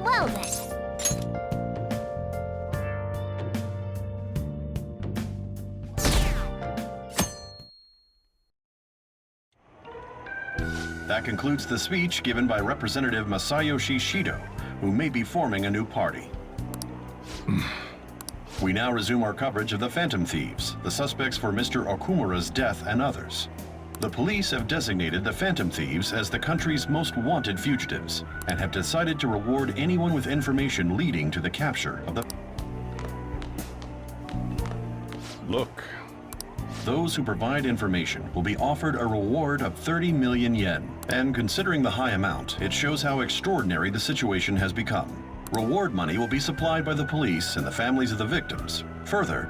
Well then. That concludes the speech given by Representative Masayoshi Shido, who may be forming a new party. We now resume our coverage of the Phantom Thieves, the suspects for Mr. Okumura's death and others. The police have designated the Phantom Thieves as the country's most wanted fugitives and have decided to reward anyone with information leading to the capture of the... Look. Those who provide information will be offered a reward of 30 million yen. And considering the high amount, it shows how extraordinary the situation has become. Reward money will be supplied by the police and the families of the victims. Further,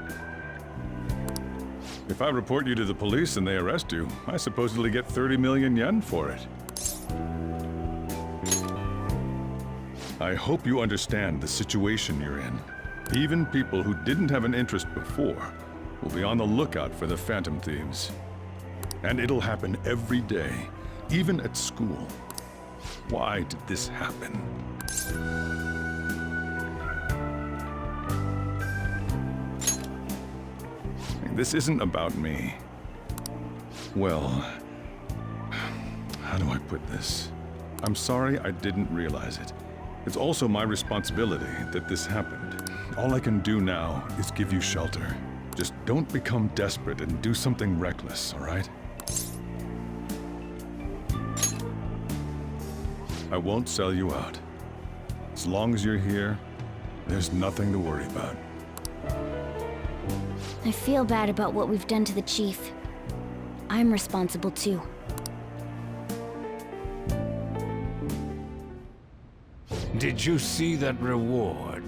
If I report you to the police and they arrest you, I supposedly get 30 million yen for it. I hope you understand the situation you're in. Even people who didn't have an interest before will be on the lookout for the Phantom Thieves. And it'll happen every day, even at school. Why did this happen? This isn't about me. Well, how do I put this? I'm sorry I didn't realize it. It's also my responsibility that this happened. All I can do now is give you shelter. Just don't become desperate and do something reckless, all right? I won't sell you out. As long as you're here, there's nothing to worry about. I feel bad about what we've done to the chief. I'm responsible too. Did you see that reward?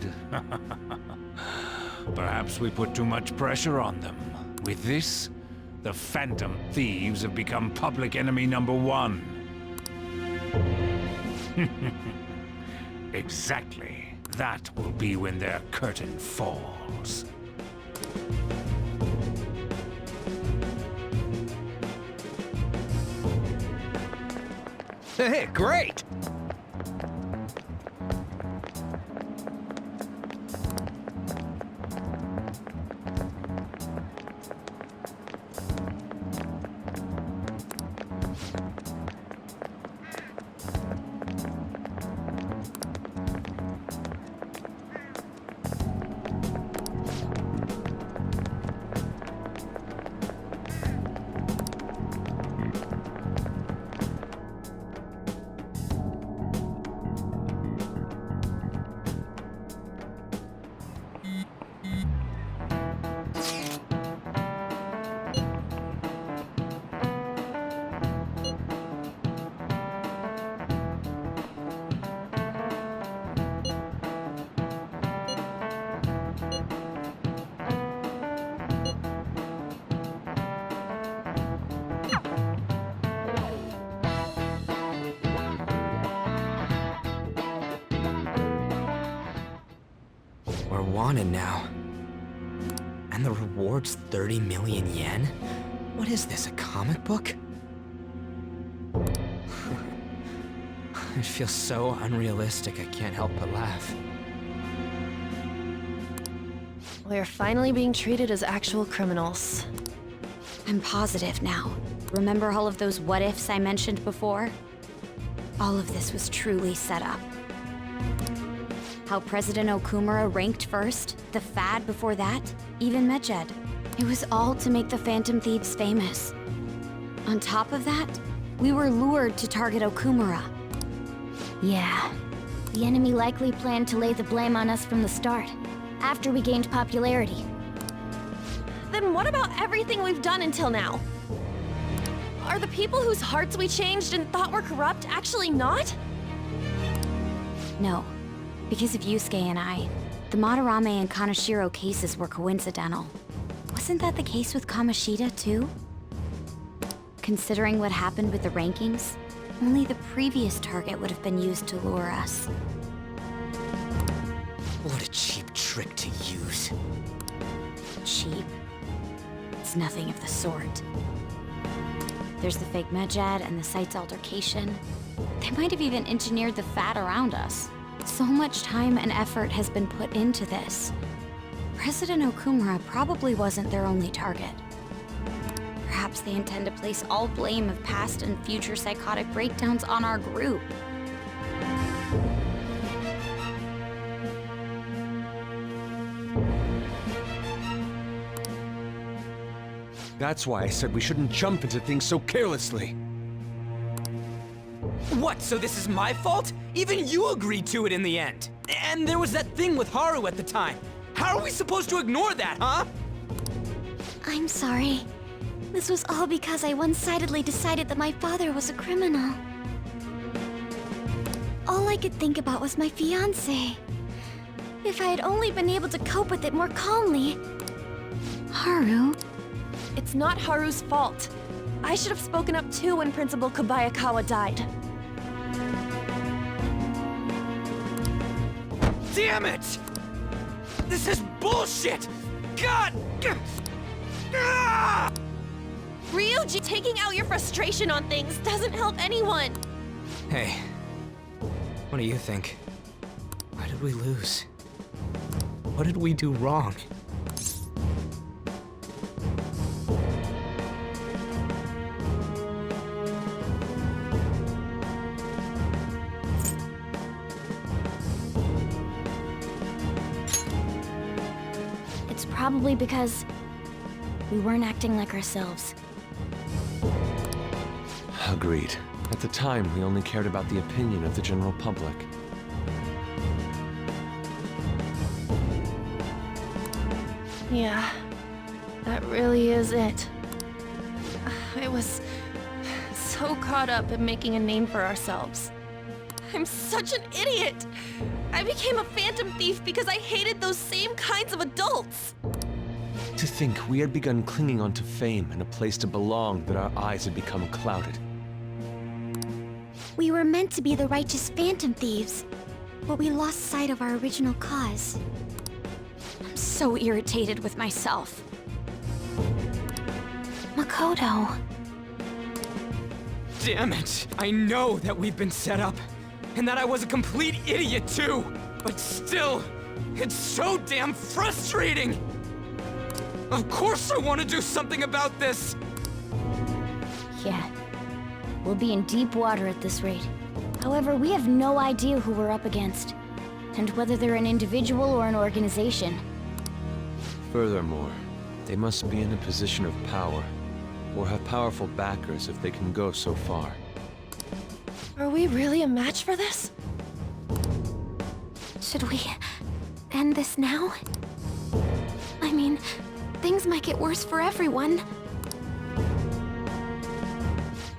Perhaps we put too much pressure on them. With this, the Phantom Thieves have become public enemy #1. Exactly. That will be when their curtain falls. Hey, great! We're wanted now. And the reward's 30 million yen? What is this, a comic book? It feels so unrealistic I can't help but laugh. We're finally being treated as actual criminals. I'm positive now. Remember all of those what-ifs I mentioned before? All of this was truly set up. How President Okumura ranked first, the Fad before that, even Medjed. It was all to make the Phantom Thieves famous. On top of that, we were lured to target Okumura. Yeah, the enemy likely planned to lay the blame on us from the start, after we gained popularity. Then what about everything we've done until now? Are the people whose hearts we changed and thought were corrupt actually not? No. Because of Yusuke and I, the Madarame and Kaneshiro cases were coincidental. Wasn't that the case with Kamoshida, too? Considering what happened with the rankings, only the previous target would have been used to lure us. What a cheap trick to use. Cheap? It's nothing of the sort. There's the fake Medjed and the site's altercation. They might have even engineered the Fat around us. So much time and effort has been put into this. President Okumura probably wasn't their only target. Perhaps they intend to place all blame of past and future psychotic breakdowns on our group. That's why I said we shouldn't jump into things so carelessly. What, so this is my fault? Even you agreed to it in the end. And there was that thing with Haru at the time. How are we supposed to ignore that, huh? I'm sorry. This was all because I one-sidedly decided that my father was a criminal. All I could think about was my fiancé. If I had only been able to cope with it more calmly. Haru? It's not Haru's fault. I should have spoken up too when Principal Kobayakawa died. Damn it! This is bullshit! God! Ah! Ryuji, taking out your frustration on things doesn't help anyone. Hey, what do you think? Why did we lose? What did we do wrong? It's probably because we weren't acting like ourselves. Agreed. At the time, we only cared about the opinion of the general public. Yeah, that really is it. I was so caught up in making a name for ourselves. I'm such an idiot! I became a phantom thief because I hated those same kinds of adults! To think we had begun clinging onto fame and a place to belong that our eyes had become clouded. We were meant to be the righteous phantom thieves, but we lost sight of our original cause. I'm so irritated with myself. Makoto. Damn it! I know that we've been set up, and that I was a complete idiot too! But still, it's so damn frustrating! Of course I want to do something about this! Yeah. We'll be in deep water at this rate. However, we have no idea who we're up against, and whether they're an individual or an organization. Furthermore, they must be in a position of power, or have powerful backers if they can go so far. Are we really a match for this? Should we end this now? I mean, things might get worse for everyone.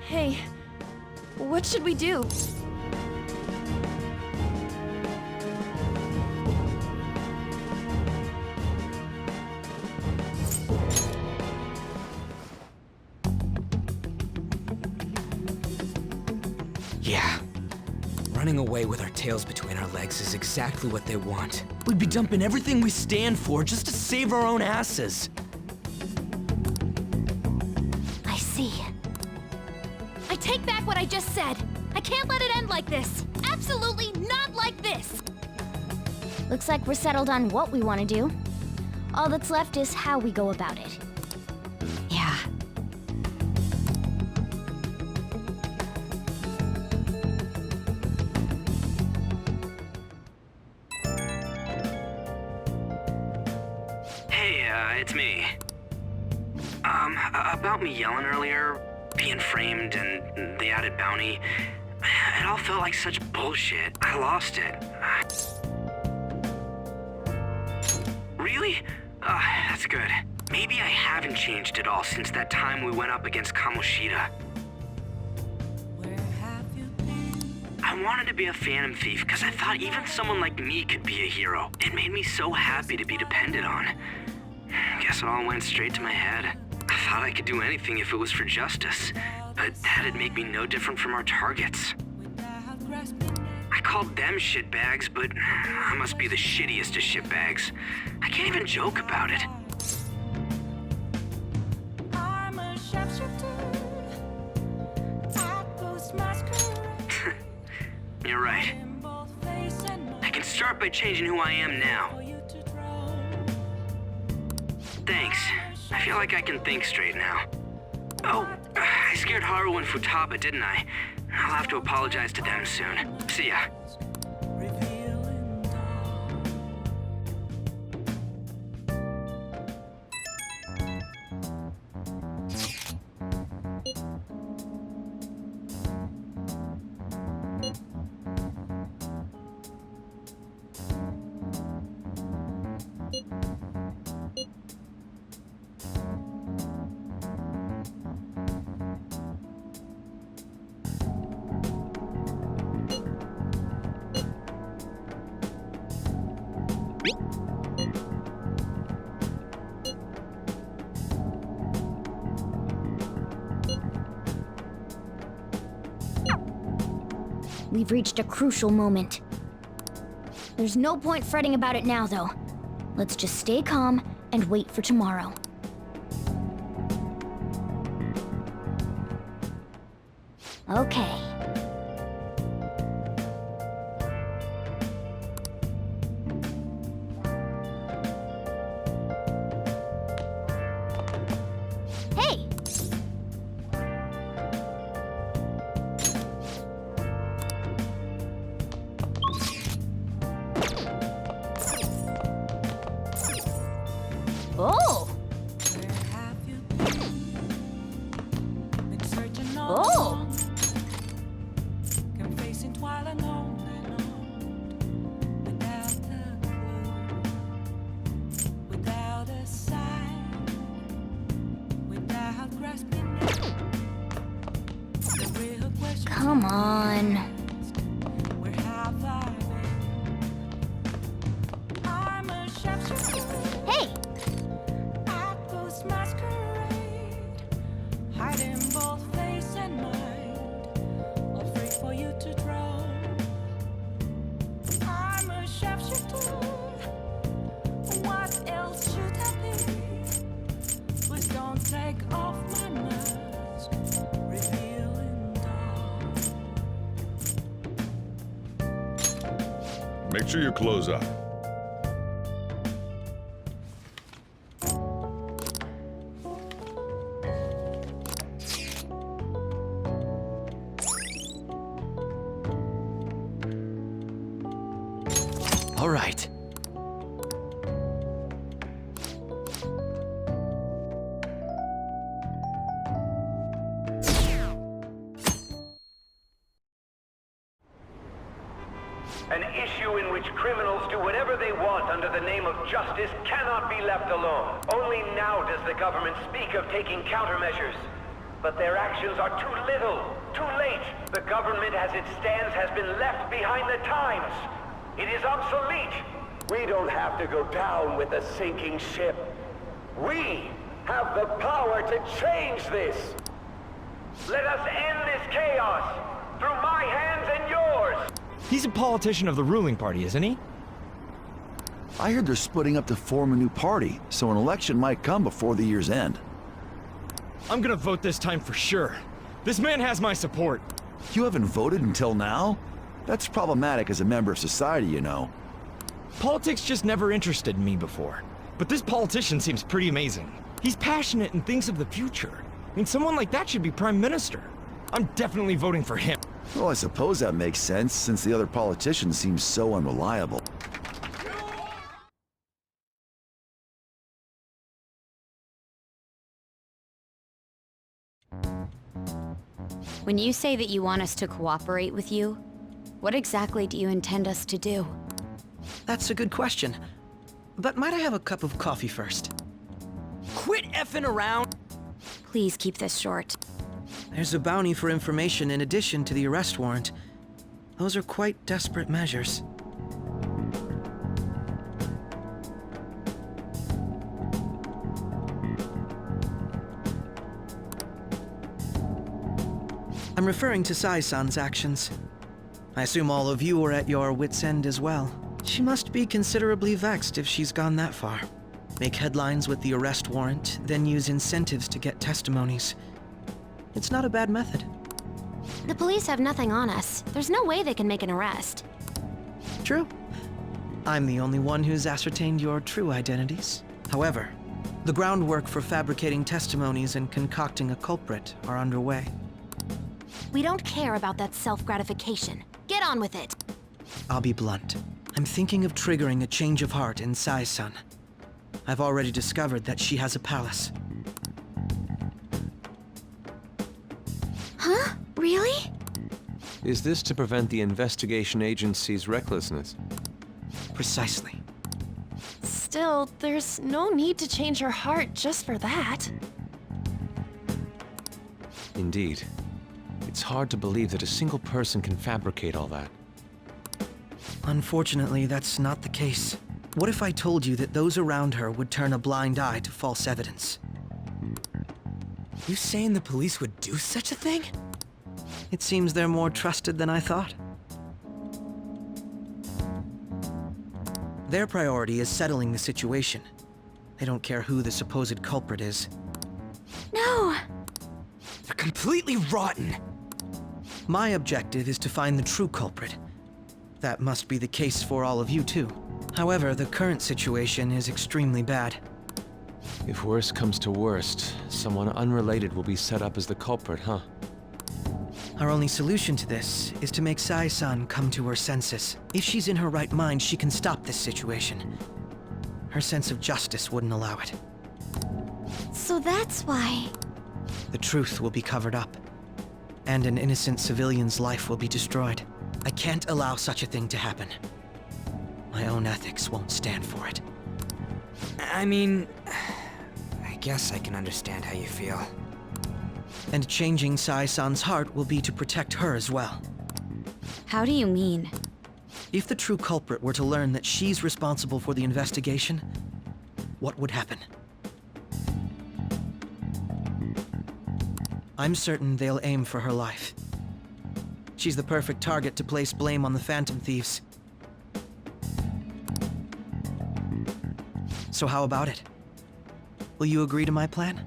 Hey, what should we do? Yeah. Running away with our tails between our legs is exactly what they want. We'd be dumping everything we stand for just to save our own asses. I see. I take back what I just said. I can't let it end like this. Absolutely not like this. Looks like we're settled on what we want to do. All that's left is how we go about it. Yeah. Hey, it's me. About me yelling earlier, being framed, and the added bounty, it all felt like such bullshit. I lost it. Really? That's good. Maybe I haven't changed at all since that time we went up against Kamoshida. I wanted to be a phantom thief because I thought even someone like me could be a hero. It made me so happy to be depended on. Guess it all went straight to my head. I thought I could do anything if it was for justice, but that'd make me no different from our targets. I called them shitbags, but I must be the shittiest of shitbags. I can't even joke about it. You're right. I can Start by changing who I am now. Thanks. I feel like I can think straight now. Oh, I scared Haru and Futaba, didn't I? I'll have to apologize to them soon. See ya. We've reached a crucial moment. There's no point fretting about it now, though. Let's just stay calm and wait for tomorrow. Okay. Hey! Oh! Oh! Come on. Hey! Make sure you close up. All right. An issue in which criminals do whatever they want under the name of justice cannot be left alone. Only now does the government speak of taking countermeasures. But their actions are too little, too late. The government as it stands has been left behind the times. It is obsolete. We don't have to go down with a sinking ship. We have the power to change this. Let us end this chaos through my hands and yours. He's a politician of the ruling party, isn't he? I heard they're splitting up to form a new party, so an election might come before the year's end. I'm gonna vote this time for sure. This man has my support. You haven't voted until now? That's problematic as a member of society, you know. Politics just never interested me before. But this politician seems pretty amazing. He's passionate and thinks of the future. I mean, someone like that should be prime minister. I'm definitely voting for him. Well, I suppose that makes sense, since the other politician seems so unreliable. When you say that you want us to cooperate with you, what exactly do you intend us to do? That's a good question. But might I have a cup of coffee first? Quit effing around! Please keep this short. There's a bounty for information in addition to the arrest warrant. Those are quite desperate measures. I'm referring to Sai-san's actions. I assume all of you are at your wits' end as well. She must be considerably vexed if she's gone that far. Make headlines with the arrest warrant, then use incentives to get testimonies. It's not a bad method. The police have nothing on us. There's no way they can make an arrest. True. I'm the only one who's ascertained your true identities. However, the groundwork for fabricating testimonies and concocting a culprit are underway. We don't care about that self-gratification. Get on with it. I'll be blunt. I'm thinking of triggering a change of heart in Sai-san. I've already discovered that she has a palace. Huh? Really? Is this to prevent the investigation agency's recklessness? Precisely. Still, there's no need to change her heart just for that. Indeed. It's hard to believe that a single person can fabricate all that. Unfortunately, that's not the case. What if I told you that those around her would turn a blind eye to false evidence? You saying the police would do such a thing? It seems they're more trusted than I thought. Their priority is settling the situation. They don't care who the supposed culprit is. No! They're completely rotten! My objective is to find the true culprit. That must be the case for all of you, too. However, the current situation is extremely bad. If worst comes to worst, someone unrelated will be set up as the culprit, huh? Our only solution to this is to make Sai-san come to her senses. If she's in her right mind, she can stop this situation. Her sense of justice wouldn't allow it. So that's why... The truth will be covered up, and an innocent civilian's life will be destroyed. I can't allow such a thing to happen. My own ethics won't stand for it. I mean... I guess I can understand how you feel. And changing Sai-san's heart will be to protect her as well. How do you mean? If the true culprit were to learn that she's responsible for the investigation, what would happen? I'm certain they'll aim for her life. She's the perfect target to place blame on the Phantom Thieves. So how about it? Will you agree to my plan?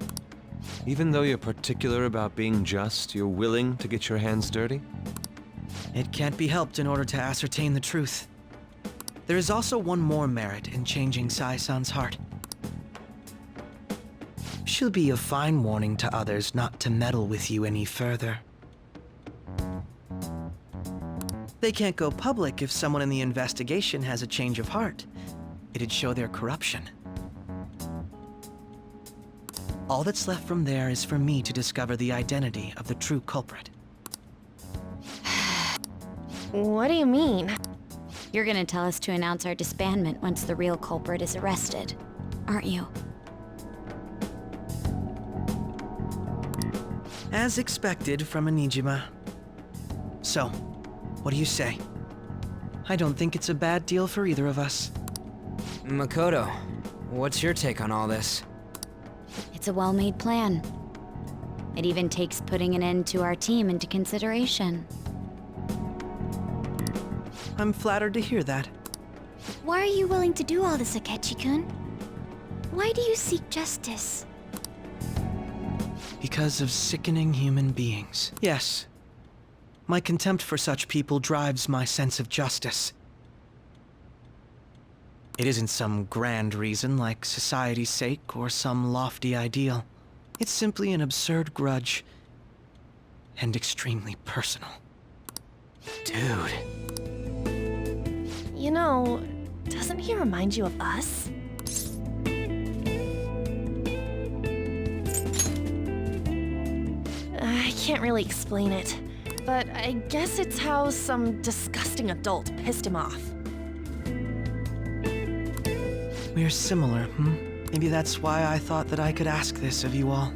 Even though you're particular about being just, you're willing to get your hands dirty? It can't be helped in order to ascertain the truth. There is also one more merit in changing Sai-san's heart. She'll be a fine warning to others not to meddle with you any further. They can't go public if someone in the investigation has a change of heart. It'd show their corruption. All that's left from there is for me to discover the identity of the true culprit. What do you mean? You're gonna tell us to announce our disbandment once the real culprit is arrested, aren't you? As expected from Onijima. So, what do you say? I don't think it's a bad deal for either of us. Makoto, what's your take on all this? It's a well-made plan. It even takes putting an end to our team into consideration. I'm flattered to hear that. Why are you willing to do all this, Akechi-kun? Why do you seek justice? Because of sickening human beings. Yes. My contempt for such people drives my sense of justice. It isn't some grand reason like society's sake or some lofty ideal. It's simply an absurd grudge and extremely personal. Dude. You know, doesn't he remind you of us? I can't really explain it, but I guess it's how some disgusting adult pissed him off. We're similar, Maybe that's why I thought that I could ask this of you all.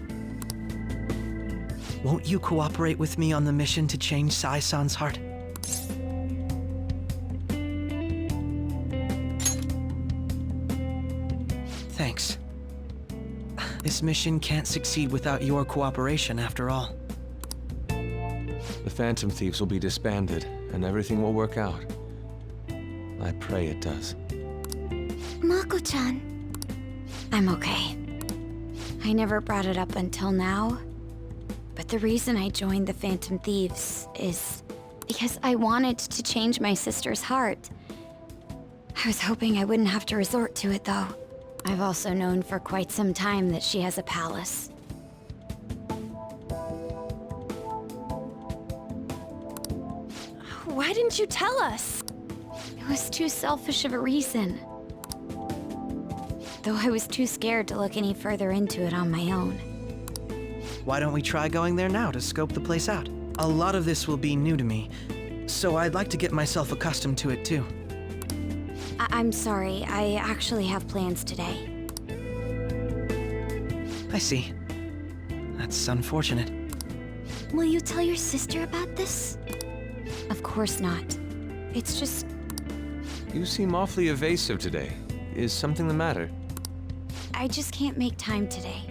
Won't you cooperate with me on the mission to change Sai-san's heart? Thanks. This mission can't succeed without your cooperation, after all. The Phantom Thieves will be disbanded, and everything will work out. I pray it does. Mako-chan. I'm okay. I never brought it up until now, but the reason I joined the Phantom Thieves is because I wanted to change my sister's heart. I was hoping I wouldn't have to resort to it, though. I've also known for quite some time that she has a palace. Why didn't you tell us? It was too selfish of a reason. Though I was too scared to look any further into it on my own. Why don't we try going there now to scope the place out? A lot of this will be new to me, so I'd like to get myself accustomed to it too. I'm sorry, I actually have plans today. I see. That's unfortunate. Will you tell your sister about this? Of course not. It's just... You seem awfully evasive today. Is something the matter? I just can't make time today.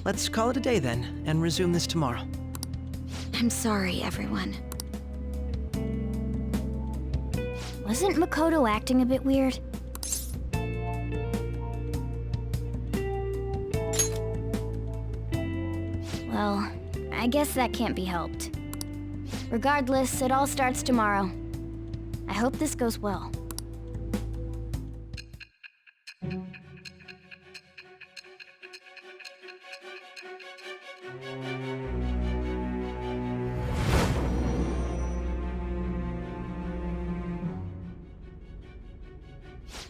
Let's call it a day then, and resume this tomorrow. I'm sorry, everyone. Wasn't Makoto acting a bit weird? Well, I guess that can't be helped. Regardless, it all starts tomorrow. I hope this goes well.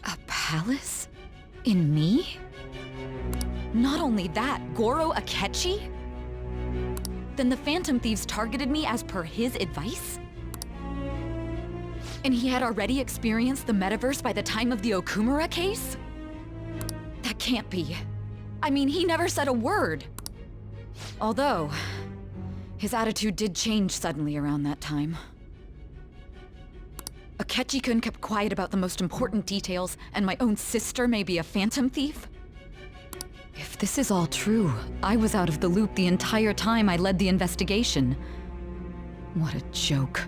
A palace? In me? Not only that, Goro Akechi? Then the Phantom Thieves targeted me as per his advice? And he had already experienced the metaverse by the time of the Okumura case? That can't be. I mean, he never said a word. Although, his attitude did change suddenly around that time. Akechi-kun kept quiet about the most important details, and my own sister may be a phantom thief? If this is all true, I was out of the loop the entire time I led the investigation. What a joke.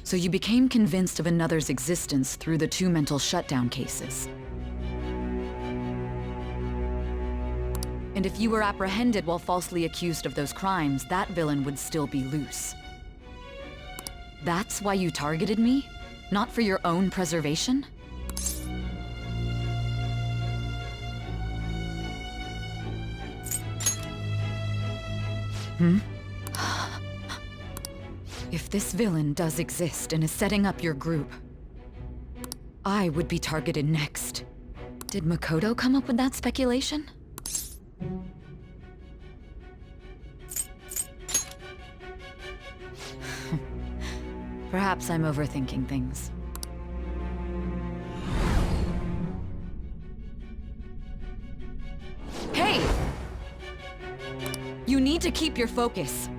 So you became convinced of another's existence through the 2 mental shutdown cases. And if you were apprehended while falsely accused of those crimes, that villain would still be loose. That's why you targeted me? Not for your own preservation? If this villain does exist and is setting up your group, I would be targeted next. Did Makoto come up with that speculation? Perhaps I'm overthinking things. Hey! You need to keep your focus.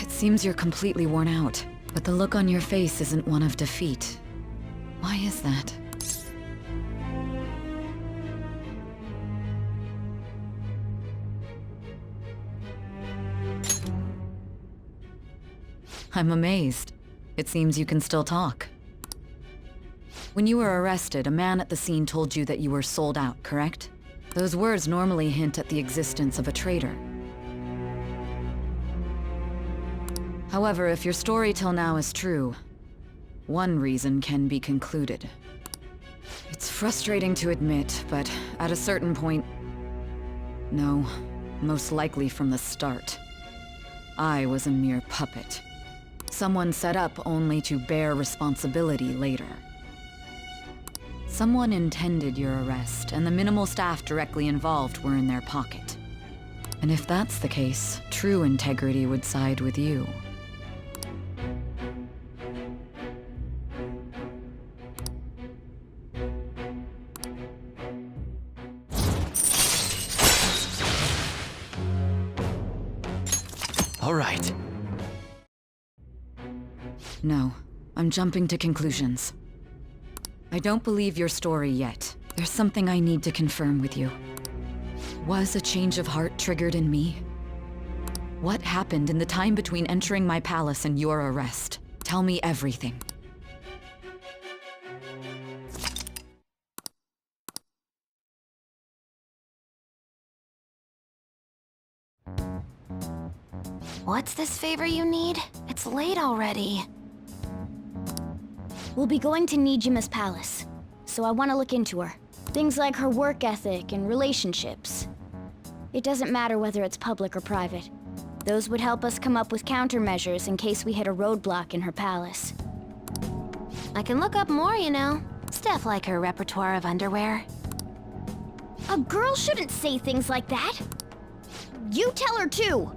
It seems you're completely worn out, but the look on your face isn't one of defeat. Why is that? I'm amazed. It seems you can still talk. When you were arrested, a man at the scene told you that you were sold out, correct? Those words normally hint at the existence of a traitor. However, if your story till now is true, one reason can be concluded. It's frustrating to admit, but at a certain point... No, most likely from the start. I was a mere puppet. Someone set up only to bear responsibility later. Someone intended your arrest, and the minimal staff directly involved were in their pocket. And if that's the case, true integrity would side with you. All right. No, I'm jumping to conclusions. I don't believe your story yet. There's something I need to confirm with you. Was a change of heart triggered in me? What happened in the time between entering my palace and your arrest? Tell me everything. What's this favor you need? It's late already. We'll be going to Nijima's palace, so I want to look into her. Things like her work ethic and relationships. It doesn't matter whether it's public or private. Those would help us come up with countermeasures in case we hit a roadblock in her palace. I can look up more, you know. Stuff like her repertoire of underwear. A girl shouldn't say things like that. You tell her too.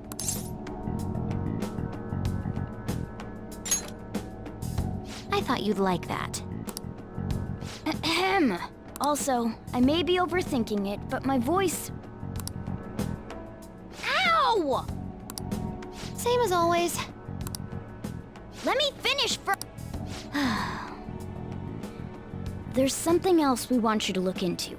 I thought you'd like that. Ahem. Also, I may be overthinking it, but my voice... Ow! Same as always. Let me finish first. There's something else we want you to look into.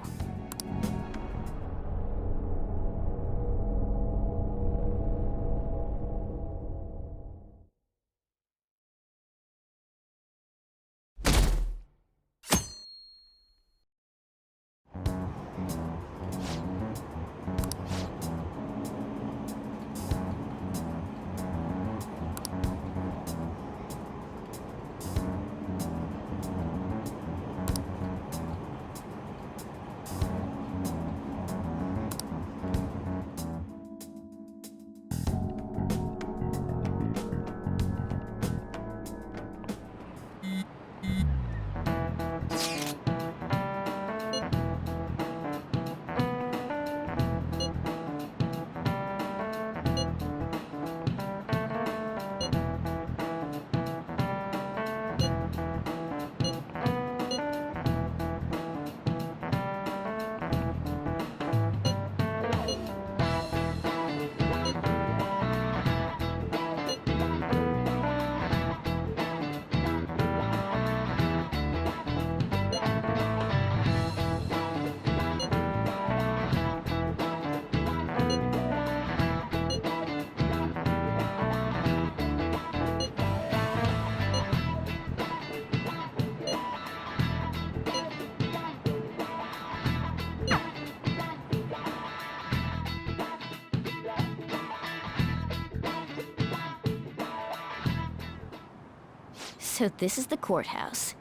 So this is the courthouse.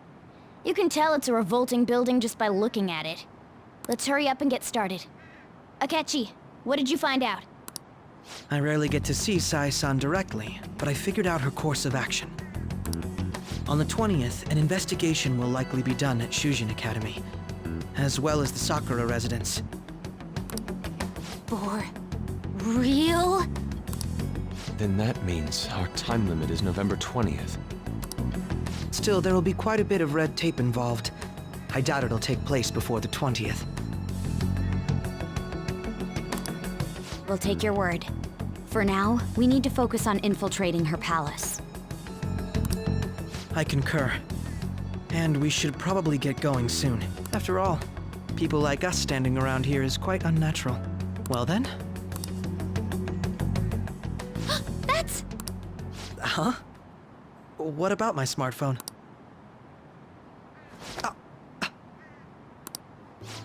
You can tell it's a revolting building just by looking at it. Let's hurry up and get started. Akechi, what did you find out? I rarely get to see Sai-san directly, but I figured out her course of action. On the 20th, an investigation will likely be done at Shujin Academy, as well as the Sakura residence. For real? Then that means our time limit is November 20th. Still, there will be quite a bit of red tape involved. I doubt it'll take place before the 20th. We'll take your word. For now, we need to focus on infiltrating her palace. I concur. And we should probably get going soon. After all, people like us standing around here is quite unnatural. Well then? That's... Huh? What about my smartphone?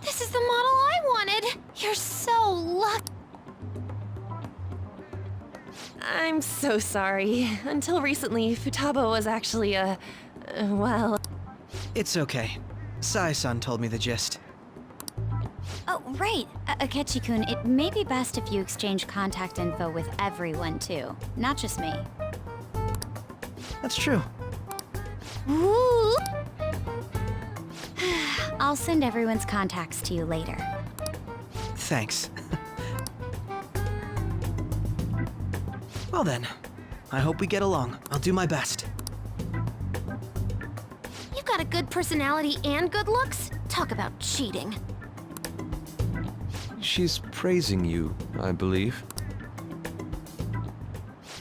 This is the model I wanted! You're so lucky. I'm so sorry. Until recently, Futaba was actually well... It's okay. Sai-san told me the gist. Oh, right. Akechi-kun, it may be best if you exchange contact info with everyone, too. Not just me. That's true. Ooh. I'll send everyone's contacts to you later. Thanks. Well then, I hope we get along. I'll do my best. You've got a good personality and good looks? Talk about cheating. She's praising you, I believe.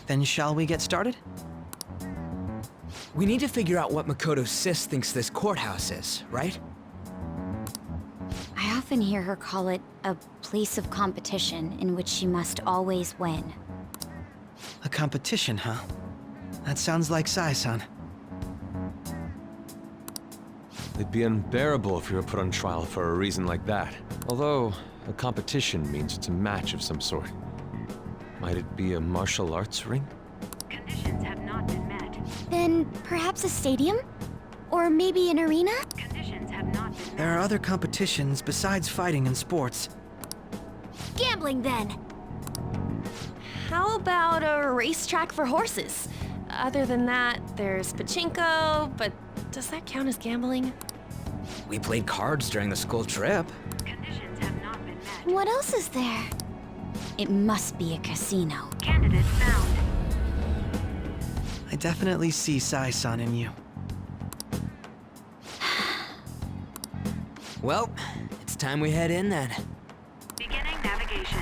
Then shall we get started? We need to figure out what Makoto Sis thinks this courthouse is, right? I often hear her call it a place of competition in which she must always win. A competition, huh? That sounds like Sai-san. It'd be unbearable if you were put on trial for a reason like that. Although, a competition means it's a match of some sort. Might it be a martial arts ring? Conditions have not been met. Then perhaps a stadium? Or maybe an arena? Conditions have not been met. There are other competitions besides fighting and sports. Gambling, then. How about a racetrack for horses? Other than that, there's pachinko, but does that count as gambling? We played cards during the school trip. Conditions have not been met. What else is there? It must be a casino. Candidate found. I definitely see Sai-san in you. Well, it's time we head in then. Beginning navigation.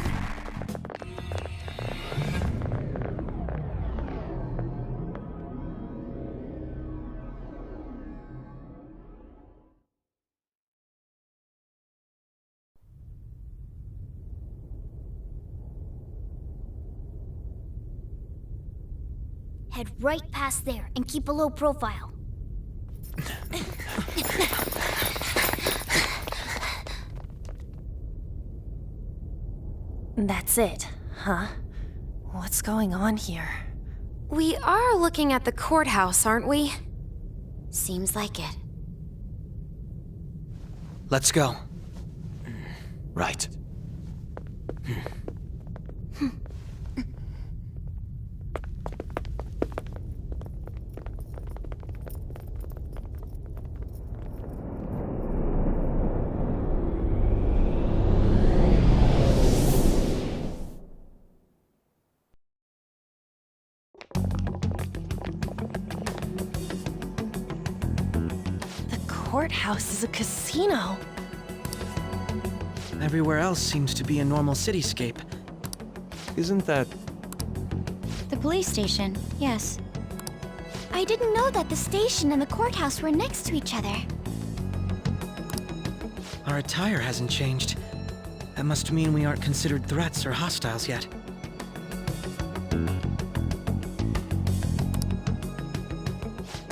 Head right past there and keep a low profile. That's it, huh? What's going on here? We are looking at the courthouse, aren't we? Seems like it. Let's go. Right. The courthouse is a casino. Everywhere else seems to be a normal cityscape. Isn't that... The police station, yes. I didn't know that the station and the courthouse were next to each other. Our attire hasn't changed. That must mean we aren't considered threats or hostiles yet.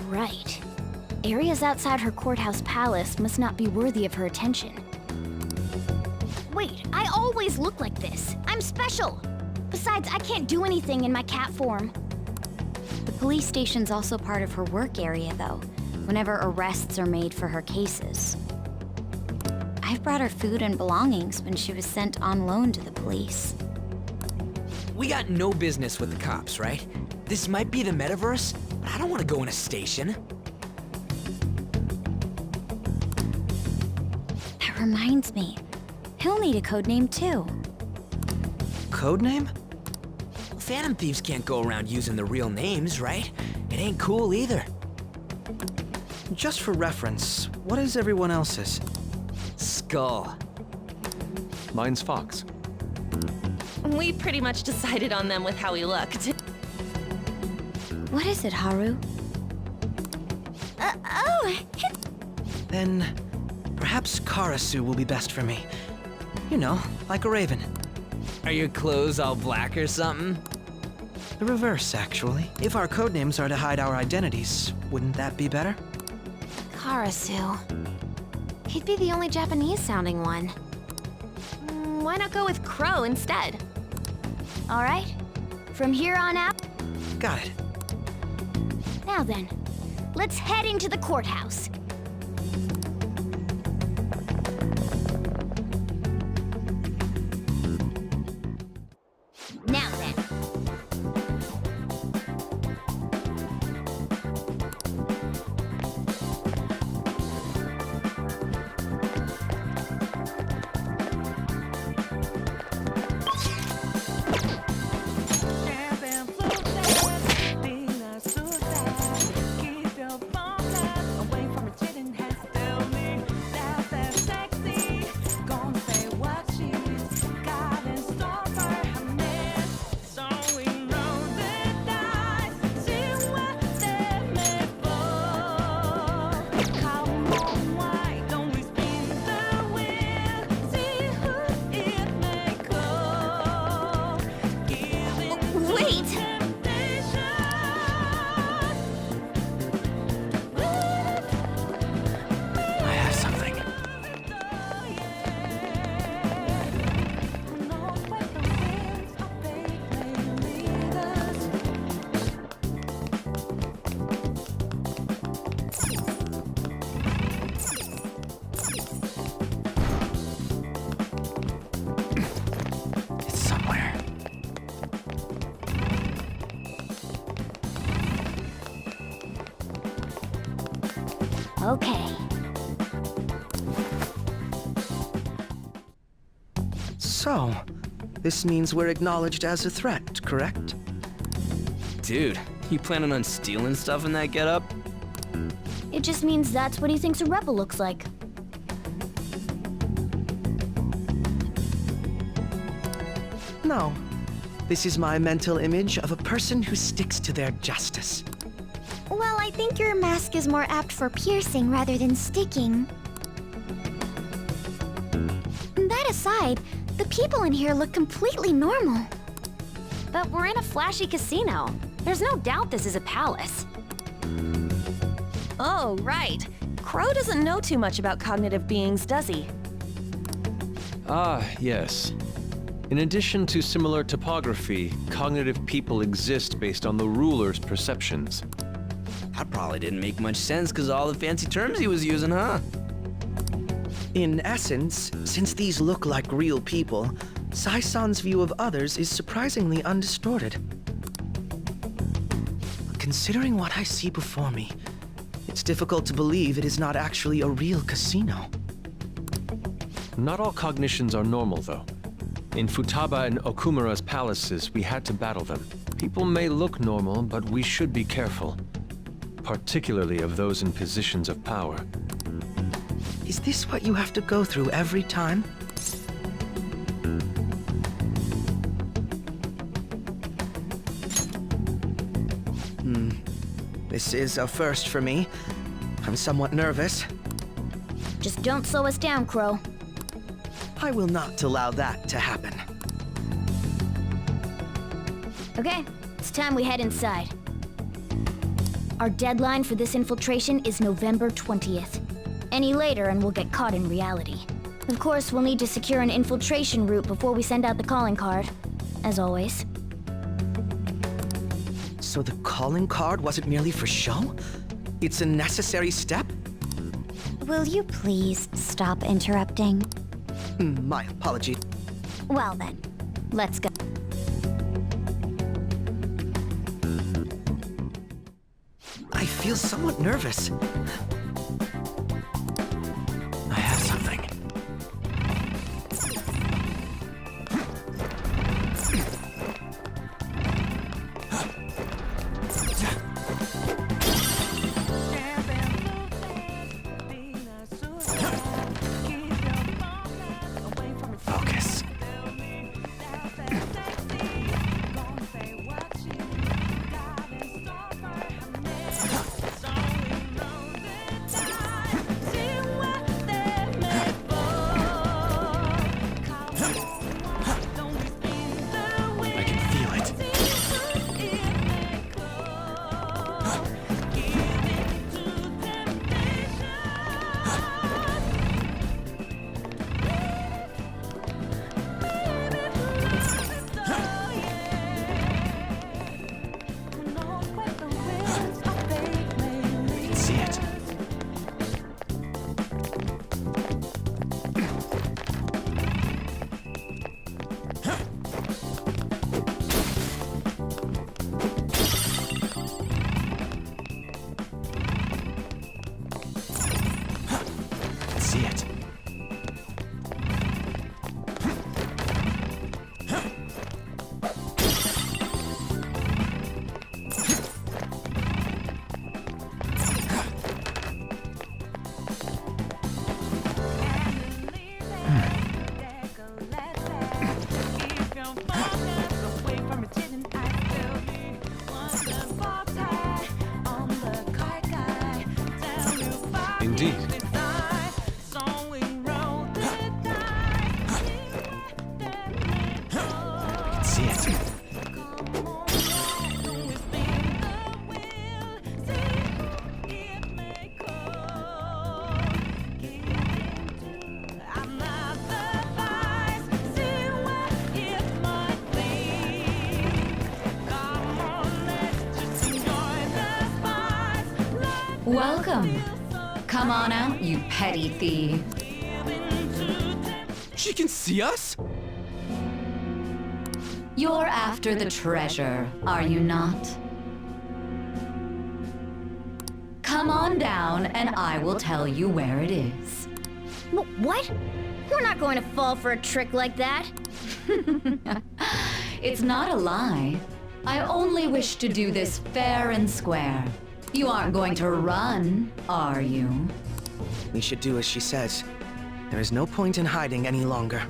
Right. Areas outside her courthouse palace must not be worthy of her attention. Wait, I always look like this. I'm special. Besides, I can't do anything in my cat form. The police station's also part of her work area, though, whenever arrests are made for her cases. I've brought her food and belongings when she was sent on loan to the police. We got no business with the cops, right? This might be the metaverse, but I don't want to go in a station. That reminds me. He'll need a codename, too. Codename? Phantom thieves can't go around using the real names, right? It ain't cool either. Just for reference, what is everyone else's? Skull. Mine's Fox. We pretty much decided on them with how we looked. What is it, Haru? Then perhaps Karasu will be best for me. You know, like a raven. Are your clothes all black or something? The reverse, actually. If our codenames are to hide our identities, wouldn't that be better? Karasu. He'd be the only Japanese-sounding one. Why not go with Crow instead? All right. From here on out. Got it. Now then, let's head into the courthouse. Now then. Keep your phone away from a Okay. So, this means we're acknowledged as a threat, correct? Dude, you planning on stealing stuff in that getup? It just means that's what he thinks a rebel looks like. No. This is my mental image of a person who sticks to their justice. Well, I think your mask is more apt for piercing rather than sticking. That aside, the people in here look completely normal. But we're in a flashy casino. There's no doubt this is a palace. Oh, right. Crow doesn't know too much about cognitive beings, does he? Ah, yes. In addition to similar topography, cognitive people exist based on the ruler's perceptions. That probably didn't make much sense because all the fancy terms he was using, huh? In essence, since these look like real people, Sai-san's view of others is surprisingly undistorted. Considering what I see before me, it's difficult to believe it is not actually a real casino. Not all cognitions are normal, though. In Futaba and Okumura's palaces, we had to battle them. People may look normal, but we should be careful. Particularly of those in positions of power. Is this what you have to go through every time? This is a first for me. I'm somewhat nervous. Just don't slow us down, Crow. I will not allow that to happen. Okay, it's time we head inside. Our deadline for this infiltration is November 20th. Any later and we'll get caught in reality. Of course, we'll need to secure an infiltration route before we send out the calling card, as always. So the calling card wasn't merely for show? It's a necessary step? Will you please stop interrupting? My apologies. Well then, let's go. I feel somewhat nervous. I have something. Focus. I can feel it. I can see it. See it. Indeed. I can see it. Welcome. Come on out, you petty thief. She can see us? You're after the treasure, are you not? Come come on down and I will tell you where it is. What? We're not going to fall for a trick like that. It's not a lie. I only wish to do this fair and square. You aren't going to run, are you? We should do as she says. There is no point in hiding any longer.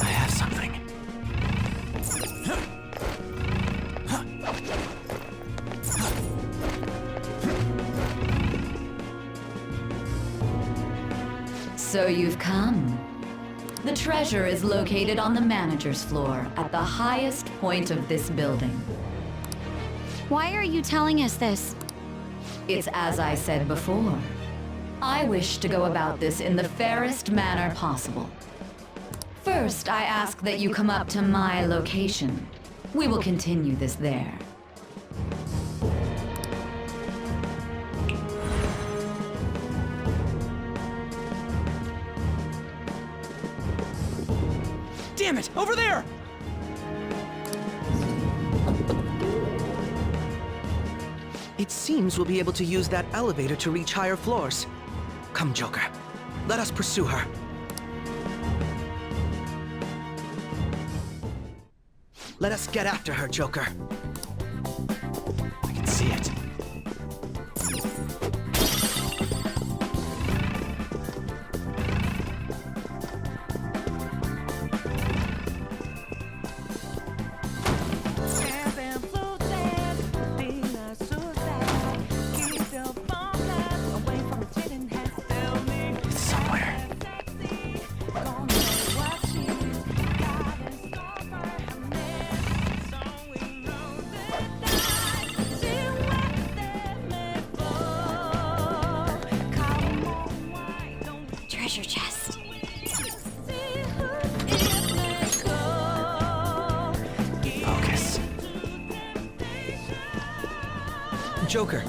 I have something. So you've come. The treasure is located on the manager's floor at the highest point of this building. Why are you telling us this? It's as I said before. I wish to go about this in the fairest manner possible. First, I ask that you come up to my location. We will continue this there. Damn it! Over there! It seems we'll be able to use that elevator to reach higher floors. Come, Joker. Let us pursue her. Let us get after her, Joker. I can see it. Treasure chest. Focus. Joker.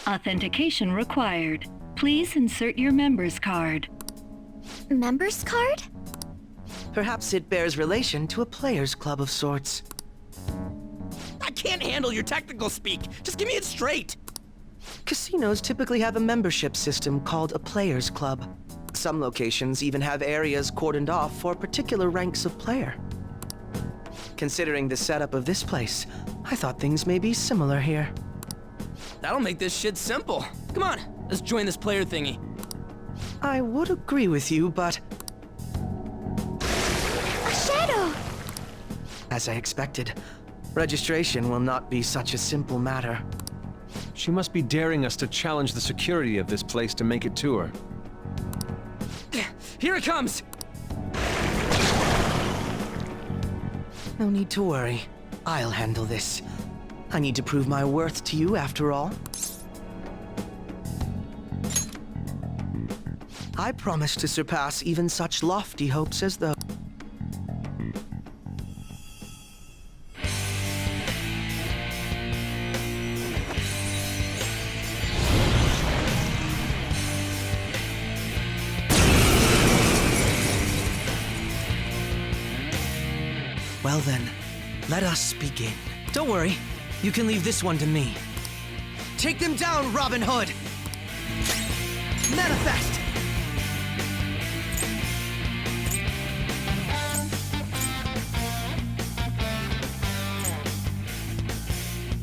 Authentication required. Please insert your member's card. Member's card? Perhaps it bears relation to a players' club of sorts. I can't handle your technical speak. Just give me it straight. Casinos typically have a membership system called a players' club. Some locations even have areas cordoned off for particular ranks of player. Considering the setup of this place, I thought things may be similar here. That'll make this shit simple. Come on, let's join this player thingy. I would agree with you, but... A shadow! As I expected, registration will not be such a simple matter. She must be daring us to challenge the security of this place to make it to her. Here it comes! No need to worry. I'll handle this. I need to prove my worth to you, after all. I promise to surpass even such lofty hopes as those. Well then, let us begin. Don't worry, you can leave this one to me. Take them down, Robin Hood! Manifest!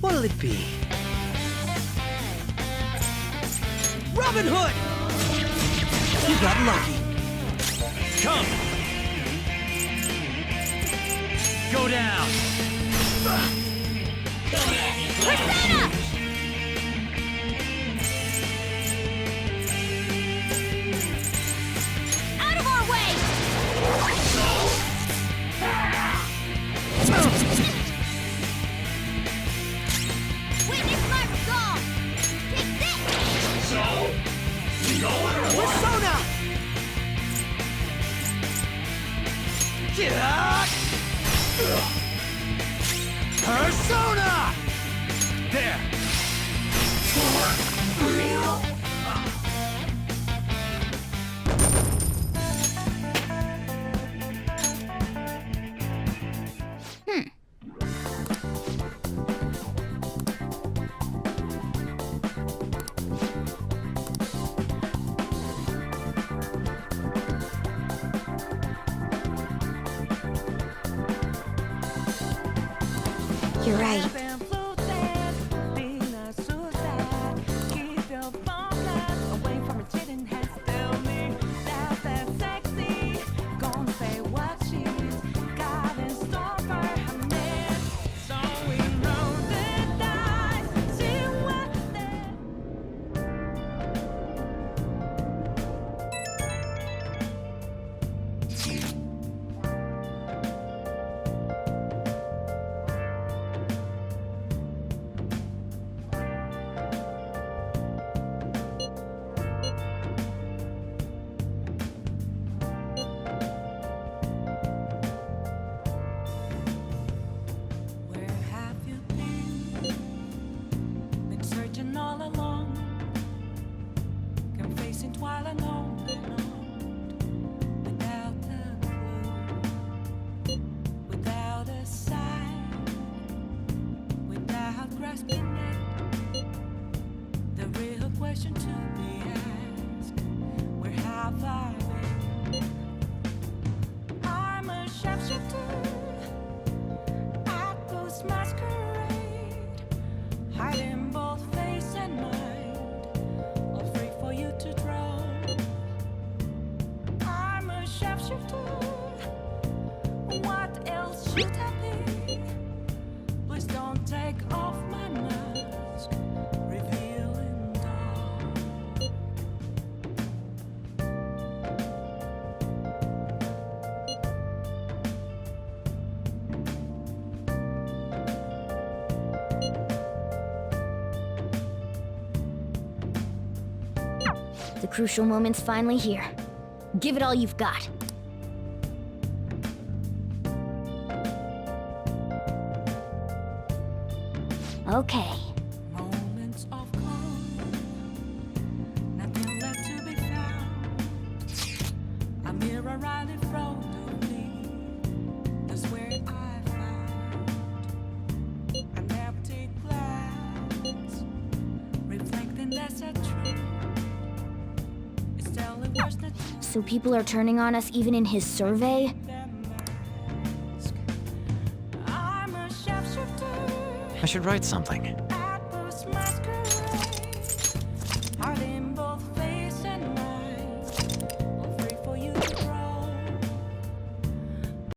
What'll it be? Robin Hood! You got lucky. Come! Go down! Persona! Out of our way! Witness my resolve! Take this! So? Going or what? Persona! Persona! There! grasping it. The real question to be asked, where have I been? I'm a sharpshooter at Ghost Masquerade, hiding both face and mind, all free for you to draw. I'm a sharpshooter. What else should I be? Please don't take off my mask, revealing dawn. The crucial moment's finally here. Give it all you've got. Okay. Moments of calm, nothing left to be found. A mirror right in front of me, that's where I found an empty glass, reflecting that's a truth. It's telling worse than So people are turning on us even in his survey? I'm a sharpshooter. I should write something.